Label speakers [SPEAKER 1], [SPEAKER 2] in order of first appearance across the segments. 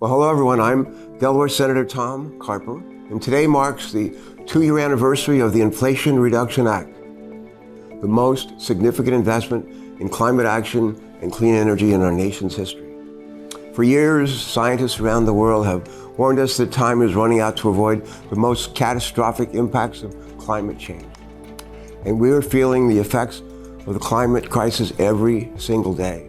[SPEAKER 1] Well, hello everyone. I'm Delaware Senator Tom Carper, and today marks the 2-year anniversary of the Inflation Reduction Act, the most significant investment in climate action and clean energy in our nation's history. For years, scientists around the world have warned us that time is running out to avoid the most catastrophic impacts of climate change. And we are feeling the effects of the climate crisis every single day.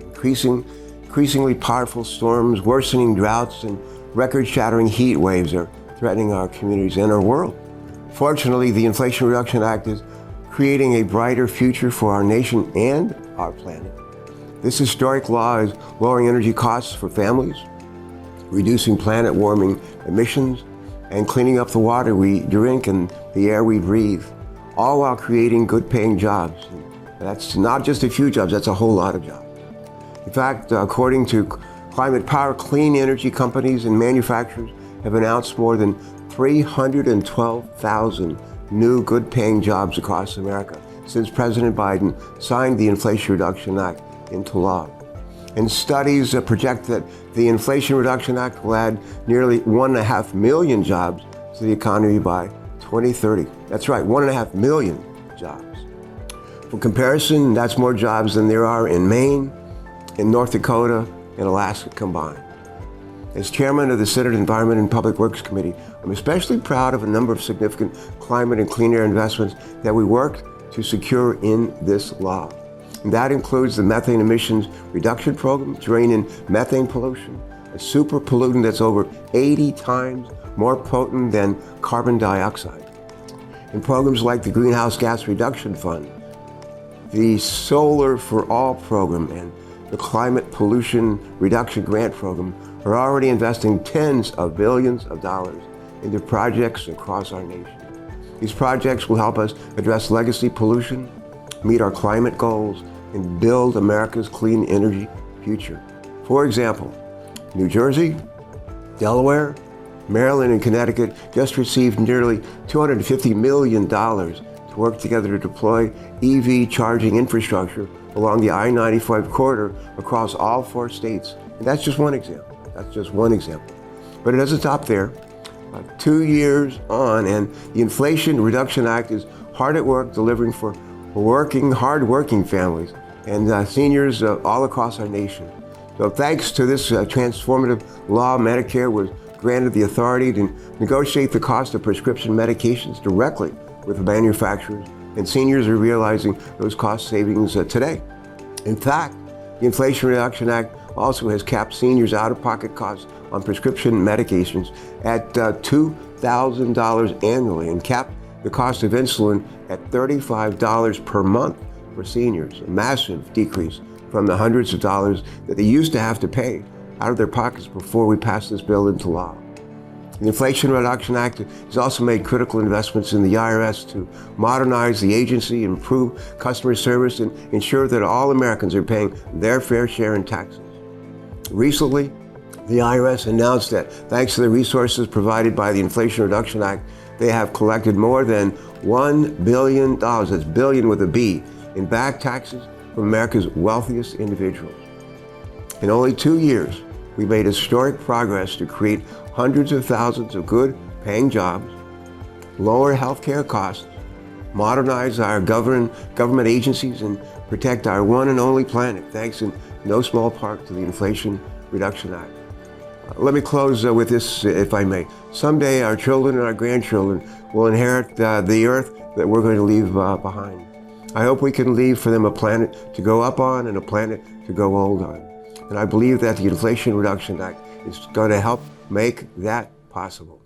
[SPEAKER 1] Increasingly powerful storms, worsening droughts, and record-shattering heat waves are threatening our communities and our world. Fortunately, the Inflation Reduction Act is creating a brighter future for our nation and our planet. This historic law is lowering energy costs for families, reducing planet-warming emissions, and cleaning up the water we drink and the air we breathe, all while creating good-paying jobs. And that's not just a few jobs, that's a whole lot of jobs. In fact, according to Climate Power, clean energy companies and manufacturers have announced more than 312,000 new good-paying jobs across America since President Biden signed the Inflation Reduction Act into law. And studies project that the Inflation Reduction Act will add nearly 1.5 million jobs to the economy by 2030. That's right, 1.5 million jobs. For comparison, that's more jobs than there are in Maine, in North Dakota, and Alaska combined. As chairman of the Senate Environment and Public Works Committee, I'm especially proud of a number of significant climate and clean air investments that we worked to secure in this law. And that includes the methane emissions reduction program to rein in methane pollution, a super pollutant that's over 80 times more potent than carbon dioxide. And programs like the Greenhouse Gas Reduction Fund, the Solar for All program, and the Climate Pollution Reduction Grant Program are already investing tens of billions of dollars into projects across our nation. These projects will help us address legacy pollution, meet our climate goals, and build America's clean energy future. For example, New Jersey, Delaware, Maryland, and Connecticut just received nearly $250 million to work together to deploy EV charging infrastructure along the I-95 corridor across all 4 states. And that's just one example. But it doesn't stop there. 2 years on, and the Inflation Reduction Act is hard at work delivering for hard-working families and seniors all across our nation. So thanks to this transformative law, Medicare was granted the authority to negotiate the cost of prescription medications directly with the manufacturers, and seniors are realizing those cost savings today. In fact, the Inflation Reduction Act also has capped seniors' out-of-pocket costs on prescription medications at $2,000 annually and capped the cost of insulin at $35 per month for seniors, a massive decrease from the hundreds of dollars that they used to have to pay out of their pockets before we passed this bill into law. The Inflation Reduction Act has also made critical investments in the IRS to modernize the agency, improve customer service, and ensure that all Americans are paying their fair share in taxes. Recently, the IRS announced that thanks to the resources provided by the Inflation Reduction Act, they have collected more than $1 billion, that's billion with a B, in back taxes from America's wealthiest individuals. In only 2 years, we made historic progress to create hundreds of thousands of good-paying jobs, lower healthcare costs, modernize our government agencies, and protect our one and only planet, thanks in no small part to the Inflation Reduction Act. Let me close with this, if I may. Someday our children and our grandchildren will inherit the earth that we're going to leave behind. I hope we can leave for them a planet to go up on and a planet to go old on. And I believe that the Inflation Reduction Act is going to help make that possible.